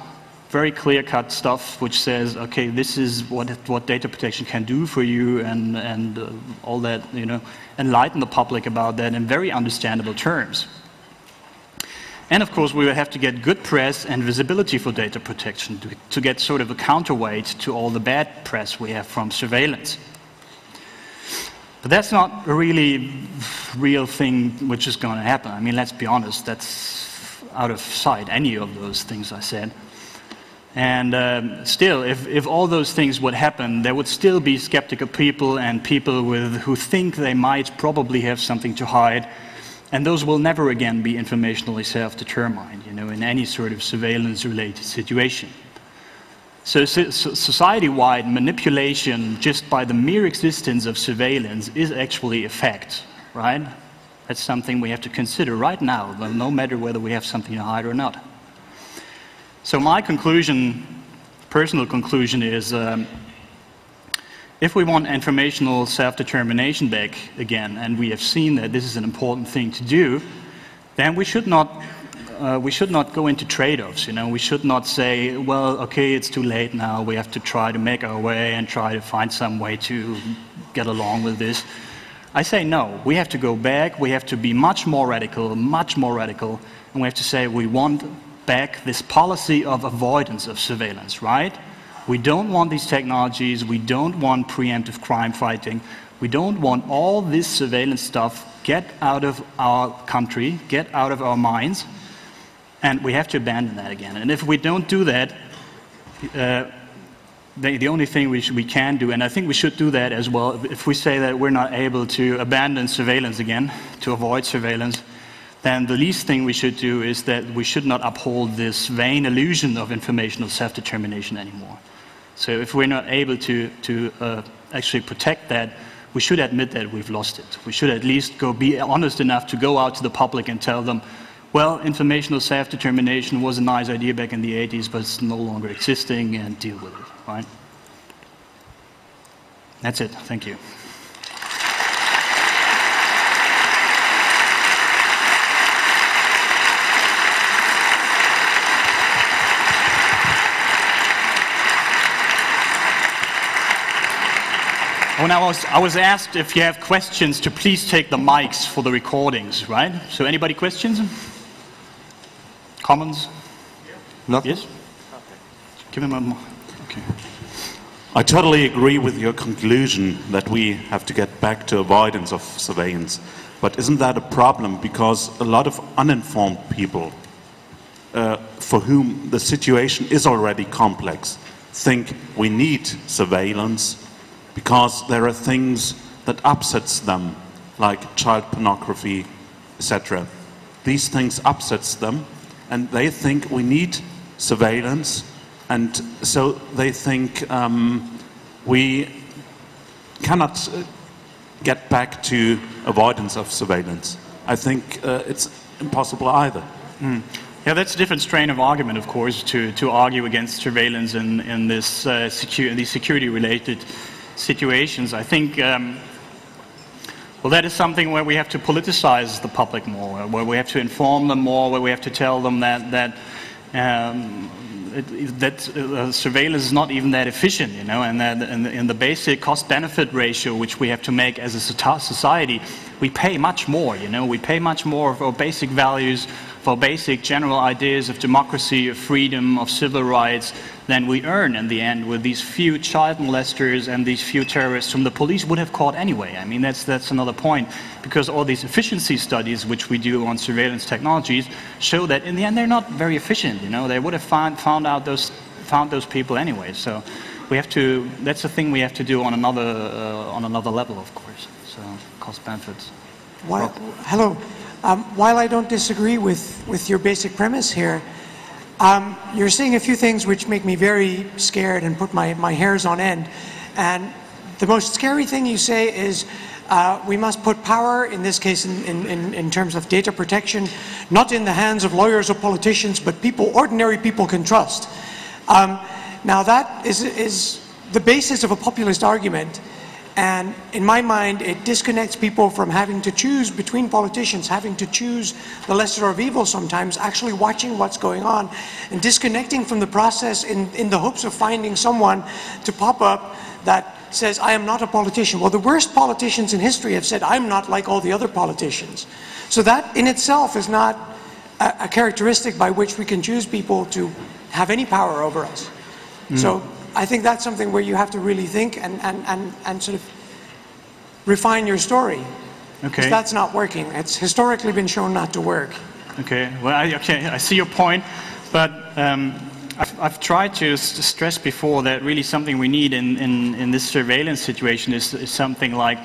very clear-cut stuff which says, okay, this is what data protection can do for you, and all that, you know, enlighten the public about that in very understandable terms. And of course, we would have to get good press and visibility for data protection to get sort of a counterweight to all the bad press we have from surveillance. But that's not a really real thing which is going to happen. I mean, let's be honest, that's out of sight, any of those things I said. And still, if all those things would happen, there would still be skeptical people and people who think they might probably have something to hide. And those will never again be informationally self-determined, you know, in any sort of surveillance-related situation. So society-wide manipulation just by the mere existence of surveillance is actually a fact, right? That's something we have to consider right now, no matter whether we have something to hide or not. So my conclusion, personal conclusion, is if we want informational self-determination back again, and we have seen that this is an important thing to do, then we should not go into trade-offs, you know. We should not say, well, okay, it's too late now, we have to try to make our way and try to find some way to get along with this. I say no, we have to go back, we have to be much more radical, and we have to say we want back this policy of avoidance of surveillance, right? We don't want these technologies, we don't want preemptive crime fighting, we don't want all this surveillance stuff. Get out of our country, get out of our minds, and we have to abandon that again. And if we don't do that, the only thing we can do, and I think we should do that as well, if we say that we're not able to abandon surveillance again, to avoid surveillance, then the least thing we should do is that we should not uphold this vain illusion of informational self-determination anymore. So if we're not able to actually protect that, we should admit that we've lost it. We should at least be honest enough to go out to the public and tell them, well, informational self-determination was a nice idea back in the 80s, but it's no longer existing, and deal with it, right? That's it. Thank you. When I was asked if you have questions to please take the mics for the recordings, right? So anybody questions? Comments? No. Yes? Give him a mic. Okay. I totally agree with your conclusion that we have to get back to avoidance of surveillance. But isn't that a problem? Because a lot of uninformed people for whom the situation is already complex think we need surveillance because there are things that upsets them, like child pornography, etc. These things upsets them, and they think we need surveillance, and so they think we cannot get back to avoidance of surveillance. I think it's impossible either. Mm. Yeah, that's a different strain of argument, of course, to argue against surveillance in this these security-related situations. I think, well, that is something where we have to politicize the public more, where we have to inform them more, where we have to tell them that surveillance is not even that efficient, you know, and that in the basic cost-benefit ratio which we have to make as a society, we pay much more, you know, we pay much more for basic values, for basic general ideas of democracy, of freedom, of civil rights, than we earn in the end with these few child molesters and these few terrorists whom the police would have caught anyway. I mean, that's another point, because all these efficiency studies which we do on surveillance technologies show that in the end they're not very efficient, you know, they would have found those people anyway. So we have to, that's the thing we have to do on another level, of course. So cost benefits. Hello. While I don't disagree with your basic premise here, You're saying a few things which make me very scared and put my hairs on end. And the most scary thing you say is we must put power, in this case in terms of data protection, not in the hands of lawyers or politicians, but people, ordinary people can trust. Now that is the basis of a populist argument. And in my mind, it disconnects people from having to choose between politicians, having to choose the lesser of evil sometimes, actually watching what's going on, and disconnecting from the process in the hopes of finding someone to pop up that says, I am not a politician. Well, the worst politicians in history have said, I'm not like all the other politicians. So that in itself is not a characteristic by which we can choose people to have any power over us. So I think that's something where you have to really think and sort of refine your story. Okay. Because that's not working. It's historically been shown not to work. Okay, well, I see your point, but I've tried to stress before that really something we need in this surveillance situation is something like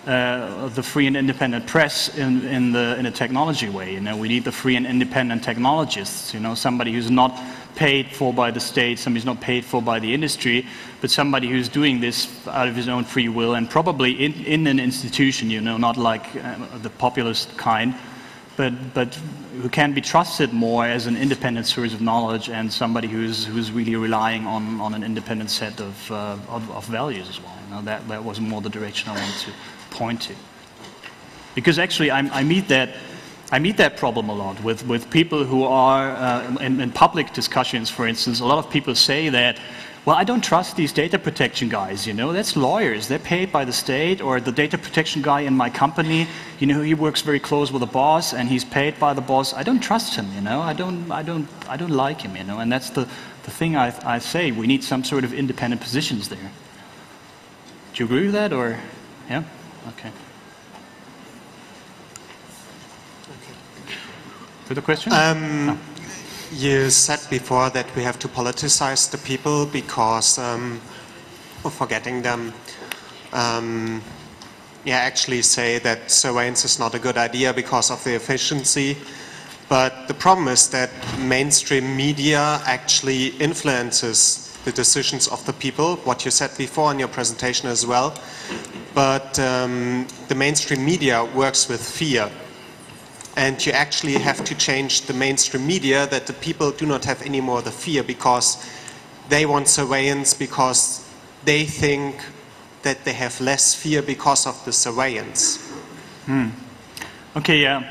the free and independent press in a technology way. You know, we need the free and independent technologists. You know, somebody who's not paid for by the state, somebody who's not paid for by the industry, but somebody who's doing this out of his own free will and probably in an institution. You know, not like the populist kind, but who can be trusted more as an independent source of knowledge and somebody who's really relying on an independent set of values as well. You know, that was more the direction I wanted to point to. Because actually I meet that problem a lot with people who are in public discussions, for instance. A lot of people say that, well, I don't trust these data protection guys, you know, that's lawyers, they're paid by the state, or the data protection guy in my company, you know, he works very close with the boss and he's paid by the boss. I don't trust him, you know, I don't like him, you know, and that's the thing I say, we need some sort of independent positions there. Do you agree with that, or, yeah? Okay. Further question? No. You said before that we have to politicize the people because of forgetting them. Actually say that surveillance is not a good idea because of the efficiency. But the problem is that mainstream media actually influences the decisions of the people, what you said before in your presentation as well. But the mainstream media works with fear. And you actually have to change the mainstream media that the people do not have any more the fear because they want surveillance because they think that they have less fear because of the surveillance. Okay, yeah.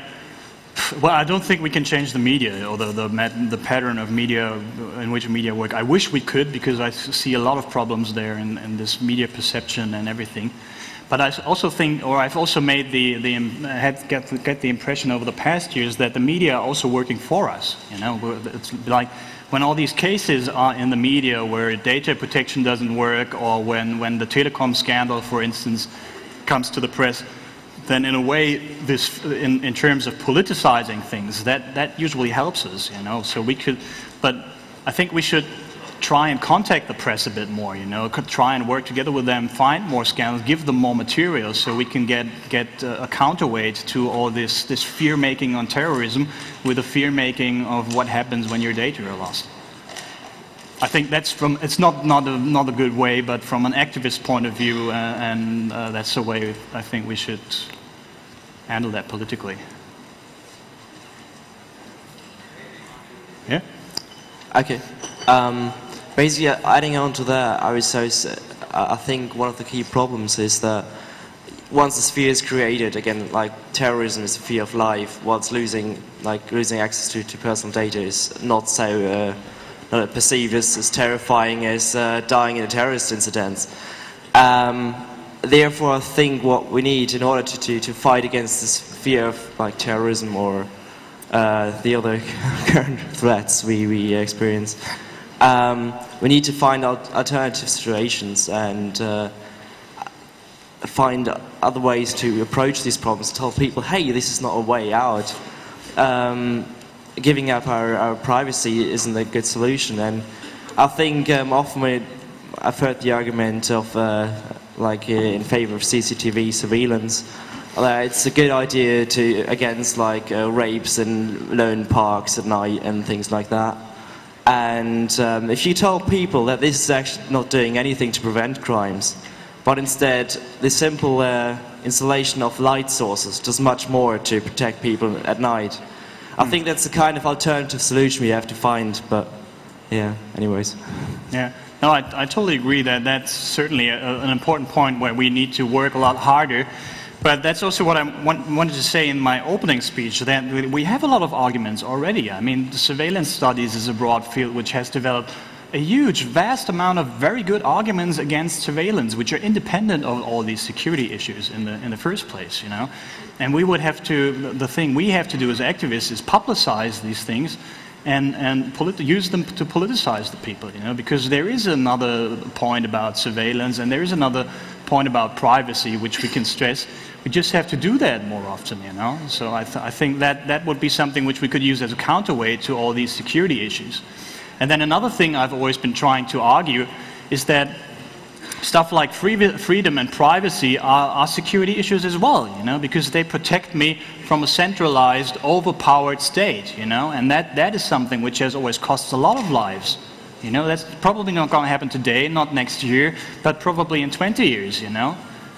Well, I don't think we can change the media or the pattern of media in which media work. I wish we could because I see a lot of problems there in this media perception and everything. But I also think, or I've also made get the impression over the past years that the media are also working for us. You know, it's like when all these cases are in the media where data protection doesn't work, or when the telecom scandal, for instance, comes to the press, then in a way, this in terms of politicizing things, that usually helps us. You know, so we could, but I think we should try and contact the press a bit more, you know, try and work together with them, find more scandals, give them more material so we can get a counterweight to all this fear-making on terrorism with the fear-making of what happens when your data are lost. I think that's it's not a good way, but from an activist point of view, and that's the way I think we should handle that politically. Yeah? Okay. Basically, adding on to that, I think one of the key problems is that once the sphere is created, again, like terrorism is a fear of life, whilst losing access to personal data is not so not perceived as terrifying as dying in a terrorist incident. Therefore, I think what we need in order to fight against this fear of like terrorism or the other current threats we experience, we need to find alternative situations and find other ways to approach these problems, tell people, hey, this is not a way out. Giving up our privacy isn't a good solution. And I think often I've heard the argument of in favor of CCTV surveillance. It's a good idea against rapes in lone parks at night and things like that. And if you tell people that this is actually not doing anything to prevent crimes, but instead the simple installation of light sources does much more to protect people at night, I think that's the kind of alternative solution we have to find. But yeah, anyways. Yeah. No, I totally agree that that's certainly an important point where we need to work a lot harder. But that's also what I wanted to say in my opening speech, that we have a lot of arguments already. I mean, the surveillance studies is a broad field which has developed a huge, vast amount of very good arguments against surveillance, which are independent of all these security issues in the first place, you know. And we would have to, the thing we have to do as activists is publicize these things and use them to politicize the people, you know, because there is another point about surveillance and there is another point about privacy which we can stress. We just have to do that more often, you know. So I think that would be something which we could use as a counterweight to all these security issues. And then another thing I've always been trying to argue is that stuff like freedom and privacy are security issues as well, you know, because they protect me from a centralized, overpowered state, you know, and that is something which has always cost a lot of lives. You know, that's probably not going to happen today, not next year, but probably in 20 years, you know.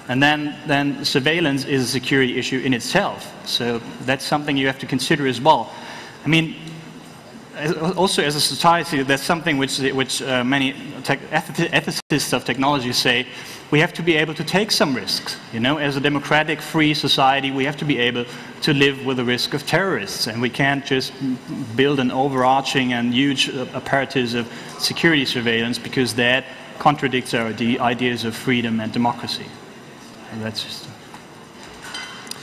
And then surveillance is a security issue in itself. So that's something you have to consider as well. I mean, also as a society, that's something which many ethicists of technology say, we have to be able to take some risks. You know, as a democratic, free society, we have to be able to live with the risk of terrorists, and we can't just build an overarching and huge apparatus of security surveillance, because that contradicts our ideas of freedom and democracy. And that's just...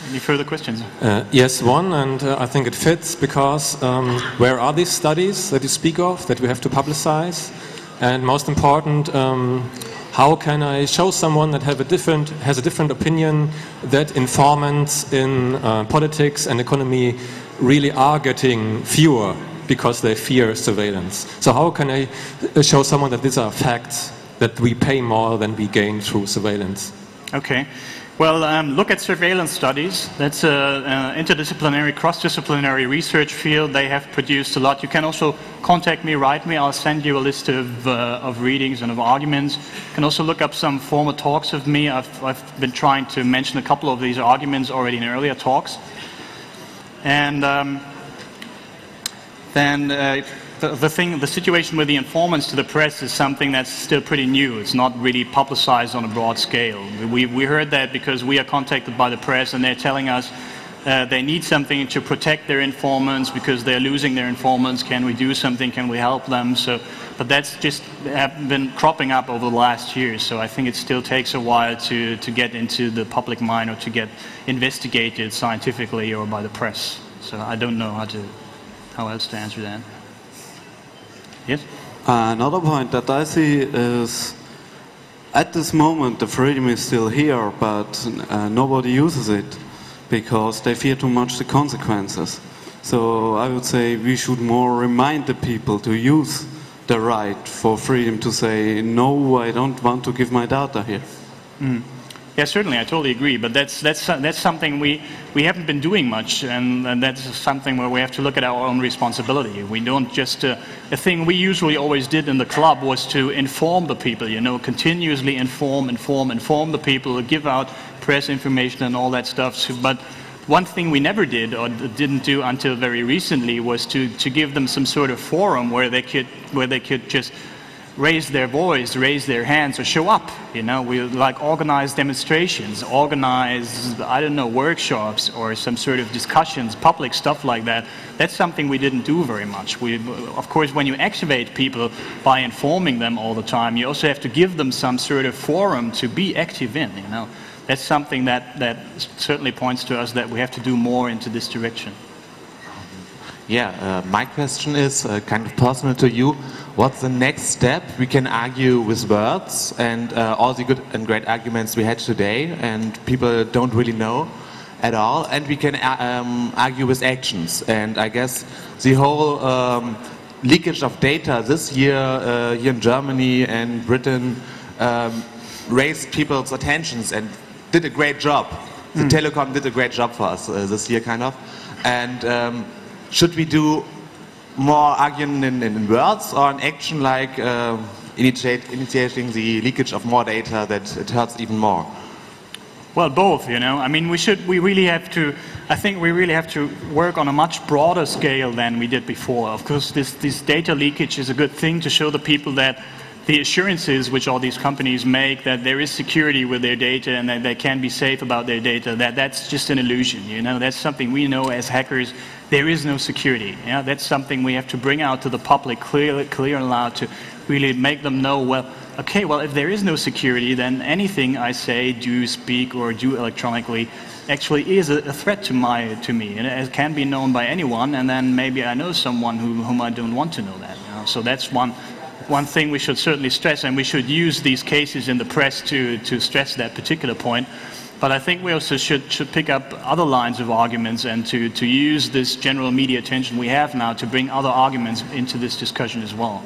Any further questions? Yes, one, and I think it fits because where are these studies that you speak of, that we have to publicize? And most important, how can I show someone that has a different opinion that informants in politics and economy really are getting fewer because they fear surveillance? So how can I show someone that these are facts, that we pay more than we gain through surveillance? Okay. Well, look at surveillance studies. That's an interdisciplinary, cross-disciplinary research field. They have produced a lot. You can also contact me, write me. I'll send you a list of readings and of arguments. You can also look up some former talks of me. I've been trying to mention a couple of these arguments already in earlier talks. And the situation with the informants to the press is something that's still pretty new. It's not really publicized on a broad scale. We heard that because we are contacted by the press and they're telling us they need something to protect their informants because they're losing their informants. Can we do something? Can we help them? But that's just been cropping up over the last year. So I think it still takes a while to get into the public mind or to get investigated scientifically or by the press. So I don't know how else to answer that. Yes? Another point that I see is, at this moment the freedom is still here, but nobody uses it because they fear too much the consequences. So I would say we should more remind the people to use the right for freedom to say, no, I don't want to give my data here. Mm. Yeah, certainly, I totally agree. But that's something we haven't been doing much, and that's something where we have to look at our own responsibility. We don't just a thing we usually always did in the club was to inform the people. You know, continuously inform the people, give out press information and all that stuff. So, but one thing we never did or didn't do until very recently was to give them some sort of forum where they could just raise their voice, raise their hands, or show up. You know, we like organize demonstrations, organize, I don't know, workshops or some sort of discussions, public stuff like that. That's something we didn't do very much. Of course, when you activate people by informing them all the time, you also have to give them some sort of forum to be active in, you know. That's something that certainly points to us that we have to do more into this direction. Yeah, my question is kind of personal to you. What's the next step? We can argue with words and all the good and great arguments we had today, and people don't really know at all. And we can argue with actions. And I guess the whole leakage of data this year here in Germany and Britain raised people's attentions and did a great job. The telecom did a great job for us this year, kind of. And should we do more arguing in words or an action like initiating the leakage of more data that it hurts even more? Well, both, you know. I mean, we really have to, I think we really have to work on a much broader scale than we did before. Of course, this data leakage is a good thing to show the people that the assurances which all these companies make that there is security with their data and that they can be safe about their data, that's just an illusion, you know. That's something we know as hackers, there is no security. Yeah? That's something we have to bring out to the public clear and loud to really make them know, well, okay, well, if there is no security, then anything I say, do, speak, or do electronically actually is a threat to me, and it can be known by anyone, and then maybe I know someone whom I don't want to know that. You know? So that's one thing we should certainly stress, and we should use these cases in the press to stress that particular point. But I think we also should pick up other lines of arguments and to use this general media attention we have now to bring other arguments into this discussion as well.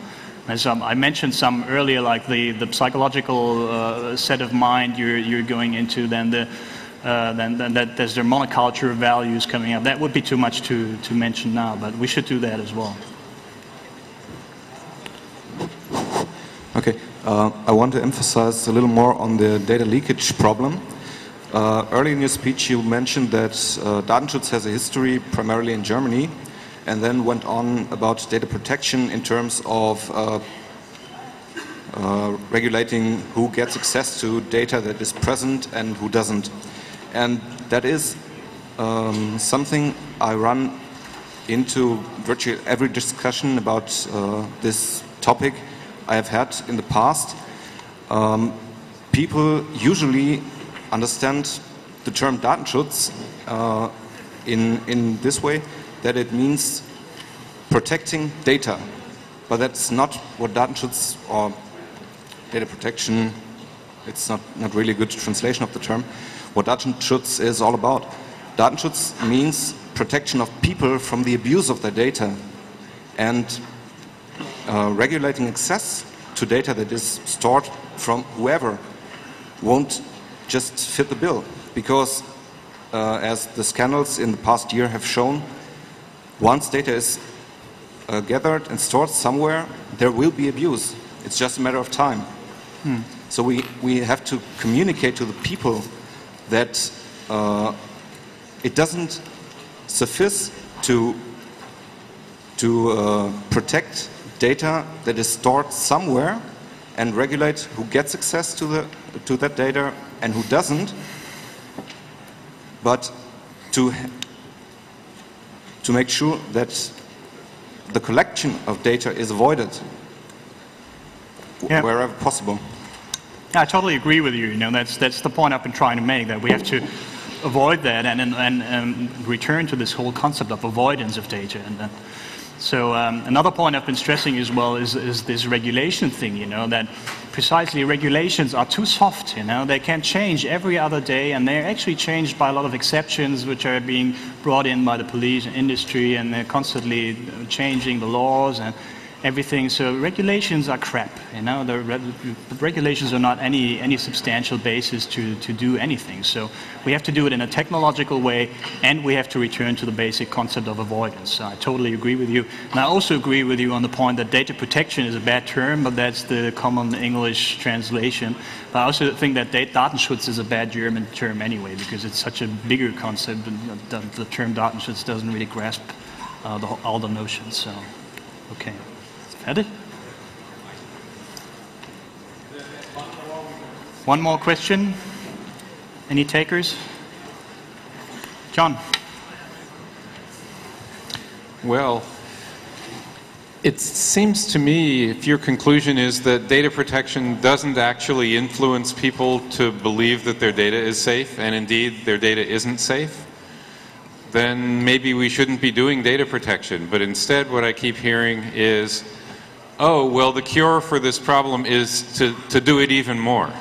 As I mentioned some earlier, like the psychological set of mind you're going into, then that there's their monoculture values coming up. That would be too much to mention now, but we should do that as well. Okay, I want to emphasize a little more on the data leakage problem. Early in your speech you mentioned that Datenschutz has a history primarily in Germany, and then went on about data protection in terms of regulating who gets access to data that is present and who doesn't. And that is something I run into virtually every discussion about this topic I have had in the past. People usually understand the term Datenschutz in this way, that it means protecting data. But that's not what Datenschutz or data protection, it's not really a good translation of the term, what Datenschutz is all about. Datenschutz means protection of people from the abuse of their data, and regulating access to data that is stored from whoever won't just fit the bill. Because as the scandals in the past year have shown, once data is gathered and stored somewhere, there will be abuse. It's just a matter of time. So we have to communicate to the people that it doesn't suffice to protect data that is stored somewhere and regulate who gets access to that data and who doesn't, but to make sure that the collection of data is avoided wherever possible. Yeah, I totally agree with you. You know, that's the point I've been trying to make, that we have to avoid that and return to this whole concept of avoidance of data. And so another point I've been stressing as well is this regulation thing, you know, that precisely regulations are too soft, you know. They can change every other day, and they're actually changed by a lot of exceptions which are being brought in by the police and industry, and they're constantly changing the laws and everything. So regulations are crap, you know. The regulations are not any substantial basis to do anything. So we have to do it in a technological way, and we have to return to the basic concept of avoidance. So I totally agree with you. And I also agree with you on the point that data protection is a bad term, but that's the common English translation. But I also think that Datenschutz is a bad German term anyway, because it's such a bigger concept, and the term Datenschutz doesn't really grasp all the notions. So, okay. Fertig? One more question? Any takers? John? Well, it seems to me, if your conclusion is that data protection doesn't actually influence people to believe that their data is safe, and indeed their data isn't safe, then maybe we shouldn't be doing data protection. But instead what I keep hearing is, oh, well, the cure for this problem is to do it even more.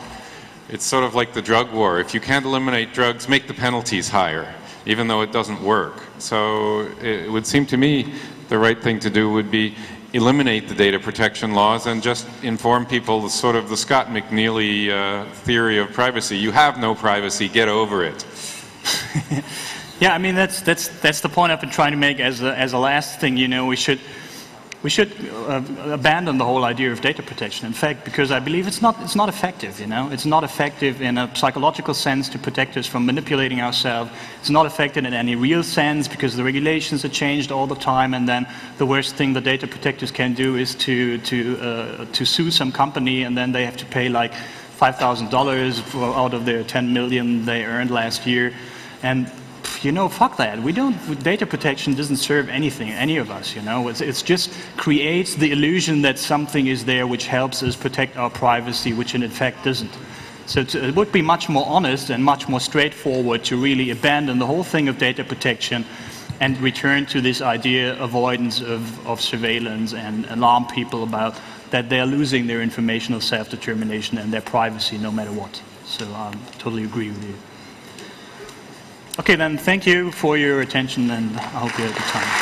It's sort of like the drug war. If you can't eliminate drugs, make the penalties higher, even though it doesn't work. So it would seem to me the right thing to do would be eliminate the data protection laws and just inform people sort of the Scott McNeely theory of privacy. You have no privacy, get over it. Yeah, I mean, that's the point I've been trying to make as a last thing. You know, we should We should abandon the whole idea of data protection, in fact, because I believe it's not effective, you know? It's not effective in a psychological sense to protect us from manipulating ourselves. It's not effective in any real sense because the regulations are changed all the time, and then the worst thing the data protectors can do is to sue some company, and then they have to pay like $5,000 out of their 10 million they earned last year. And you know, fuck that. Data protection doesn't serve anything, any of us, you know. It's just creates the illusion that something is there which helps us protect our privacy, which in fact doesn't. So it would be much more honest and much more straightforward to really abandon the whole thing of data protection and return to this idea, avoidance of surveillance, and alarm people about that they're losing their informational self-determination and their privacy no matter what. So I totally agree with you. Okay, then, thank you for your attention, and I hope you had a good time.